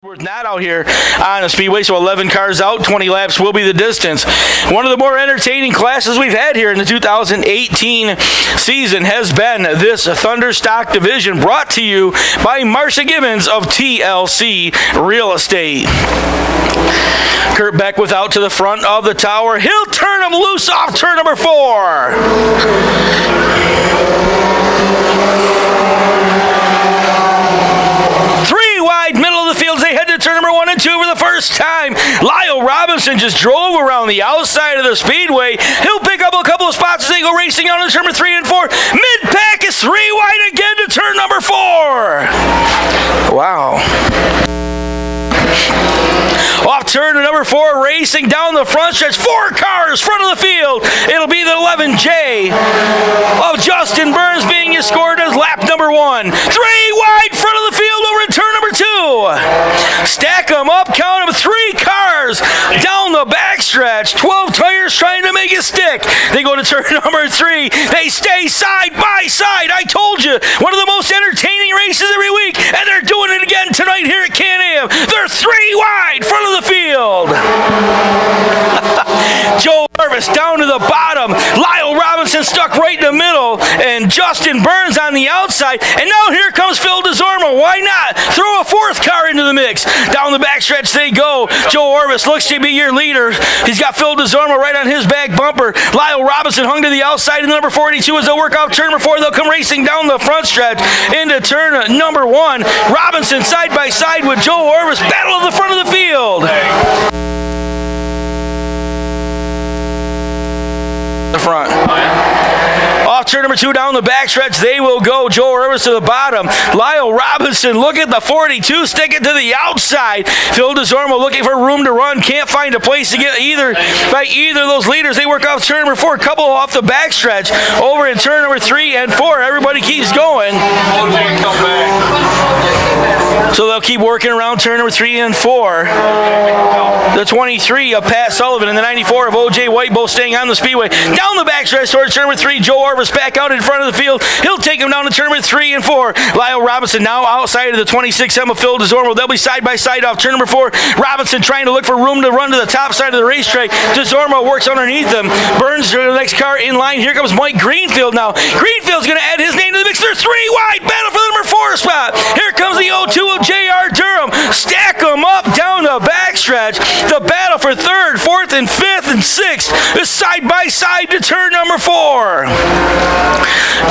Not out here on the Speedway, so 11 cars out, 20 laps will be the distance. One of the more entertaining classes we've had here in the 2018 season has been this Thunder Stock Division, brought to you by Marcia Gibbons of TLC Real Estate. Kurt Beckwith out to the front of the tower. He'll turn him loose off turn number 4. Wide middle of the field as they head to turn number 1 and 2 for the first time. Lyle Robinson just drove around the outside of the Speedway. He'll pick up a couple of spots as they go racing on to turn number 3 and 4. Mid-pack is 3 wide again to turn number 4. Wow. Off turn to number 4, racing down the front stretch. 4 cars front of the field. It'll be the 11J of Justin Burns being escorted as lap number 1. 3 wide front of the field over in turn number 2. Stack them up, count them, 3 cars down the backstretch. 12 tires trying to make it stick. They go to turn number 3. They stay side by side. I told you, one of the most entertaining races every week, and they're doing it again tonight here at Can-Am. They're 3 wide front of the field. Joe Orvis down to the bottom. Lyle Robinson stuck right in the middle, and Justin Burns on the outside. And now here comes Phil Desormeau. Why not throw a 4th car into the mix? Down the backstretch they go. Joe Orvis looks to be your leader. He's got Phil Desormeau right on his back bumper. Lyle Robinson hung to the outside in number 42 as they'll work off turn number 4. They'll come racing down the front stretch into turn number 1. Robinson side by side with Joe Orvis. Battle of the front of the field. The front. Off turn number 2 down the backstretch, they will go. Joe Orvis to the bottom. Lyle Robinson, look at the 42, stick it to the outside. Phil Desormeau looking for room to run. Can't find a place to get either by either of those leaders. They work off turn number 4, couple off the backstretch. Over in turn number 3 and 4, everybody keeps going. So they'll keep working around turn number 3 and 4. The 23 of Pat Sullivan and the 94 of O.J. White both staying on the Speedway. Down the backstretch towards turn number 3, Joe Orvis back out in front of the field. He'll take him down to turn number 3 and 4. Lyle Robinson now outside of the 26M of Phil Desormeau. They'll be side by side off turn number 4. Robinson trying to look for room to run to the top side of the racetrack. Desormeau works underneath them. Burns to the next car in line. Here comes Mike Greenfield now. Greenfield's going to add his name to the mix. They're 3 wide. Battle for the number 4 spot. Here comes the 02 of J.R. Durham. Stack them up down the backstretch. The battle for 3rd, 4th, and 5th, and 6th is side by side to turn number 4.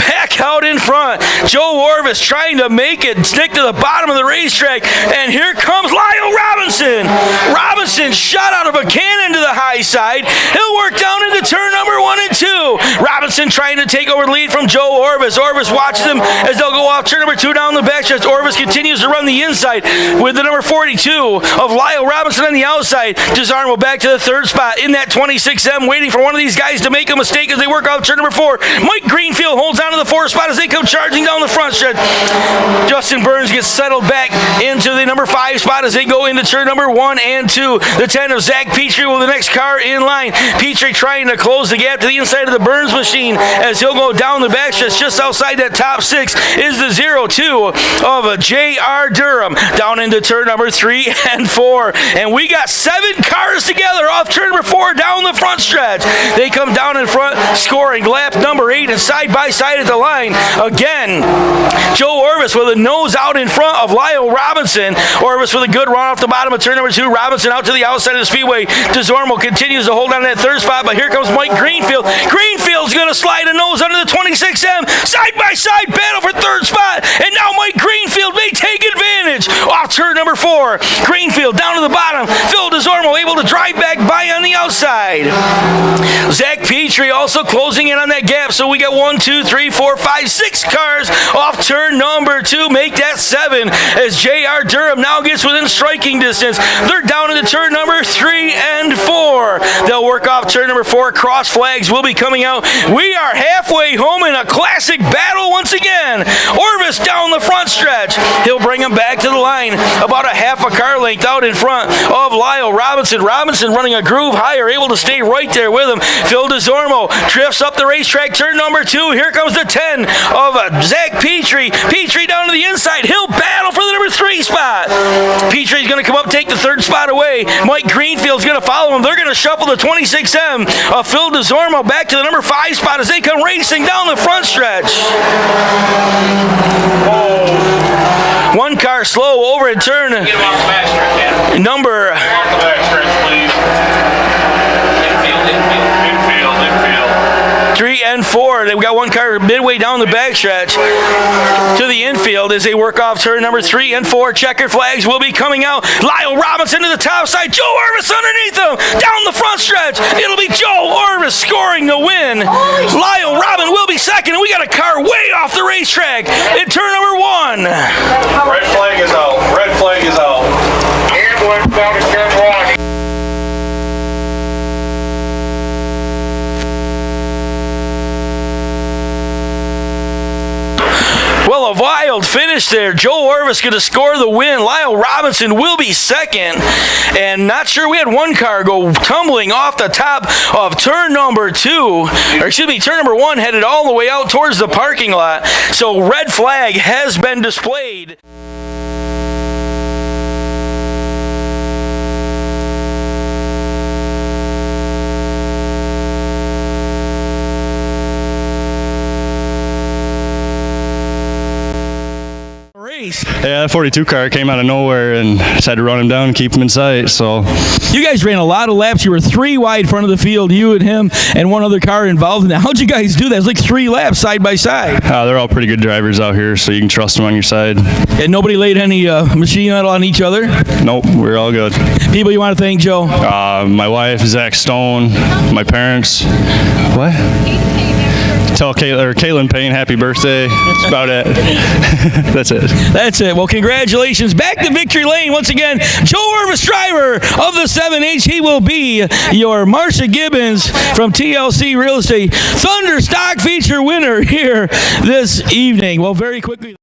Back out in front. Joe Orvis trying to make it stick to the bottom of the racetrack. And here comes Lyle Robinson. Robinson shot out of a cannon to the high side. He'll work down into turn number 1 and 2. Robinson trying to take over the lead from Joe Orvis. Orvis watches him as they'll go off turn number 2 down the backstretch. Orvis continues to run the inside with the number 42 of Lyle Robinson on the outside. Desormeau back to the 3rd spot in that 26M, waiting for one of these guys to make a mistake as they work off turn number 4. Mike Greenfield holds on to the 4th spot as they come charging down the front stretch. Justin Burns gets settled back into the number 5 spot as they go into turn number 1 and 2. The 10 of Zach Petrie with the next car in line. Petrie trying to close the gap to the inside of the Burns machine as he'll go down the backstretch. Just outside that top 6 is the 02 of J.R. Durham down into turn number 3 and 4. And we got 7 cars together off turn number 4 down the front stretch. They come down in front, scoring lap number 8 and side by side at the line. Again, Joe Orvis with a nose out in front of Lyle Robinson. Orvis with a good run off the bottom of turn number 2. Robinson out to the outside of the Speedway. Desormeau continues to hold on to that 3rd spot, but here comes Mike Greenfield. Greenfield's going to slide a nose under the 26M. Side by side battle for 3rd spot. And now Mike Greenfield may take advantage. Off turn number 4. Greenfield down to the bottom. Phil Desormeau able to drive back by on the outside. Zach Petrie also closing in on that gap. So we got 1, 2, 3, 4, 5, 6 cars off turn number 2. Make that 7 as J.R. Durham now gets within striking distance. They're down into turn number 3 and 4. They'll work off turn number 4. Cross flags will be coming out. We are halfway home in a classic battle once again. Orvis down the front stretch. He'll bring him back to the line. About a half a car length out in front of Lyle Robinson. Robinson running a groove higher, able to stay right there with him. Phil Desormeau drifts up the racetrack, turn number 2. Here comes the 10 of Zach Petrie. Petrie down to the inside. He'll battle for the number 3 spot. Petrie's going to come third spot away. Mike Greenfield's going to follow him. They're going to shuffle the 26M of Phil Desormeau back to the number 5 spot as they come racing down the front stretch. One car slow over at turn number 3 and 4. They've got one car midway down the backstretch to the infield as they work off turn number 3 and 4. Checker flags will be coming out. Lyle Robinson to the top side. Joe Orvis underneath him. Down the front stretch. It'll be Joe Orvis scoring the win. Lyle Robin will be second. And we got a car way off the racetrack in turn number 1. Red flag is out. Red flag is out. And one down to turn 1. Well, a wild finish there. Joe Orvis going to score the win. Lyle Robinson will be second. And not sure, we had one car go tumbling off the top of turn number 2. Or excuse me, turn number 1 headed all the way out towards the parking lot. So red flag has been displayed. Yeah, that 42 car came out of nowhere and just had to run him down and keep him in sight. So you guys ran a lot of laps. You were 3 wide front of the field, you and him and one other car involved in that. How'd you guys do that? It was like 3 laps side by side. they're all pretty good drivers out here, so you can trust them on your side. And nobody laid any machine metal on each other? Nope, we're all good. People you want to thank, Joe? My wife, Zach Stone, my parents. What? Tell Kaylin Payne happy birthday. That's about it. That's it. That's it. Well, congratulations. Back to victory lane once again. Joe Orvis, driver of the 7H. He will be your Marcia Gibbons from TLC Real Estate Thunder Stock Feature winner here this evening. Well, very quickly.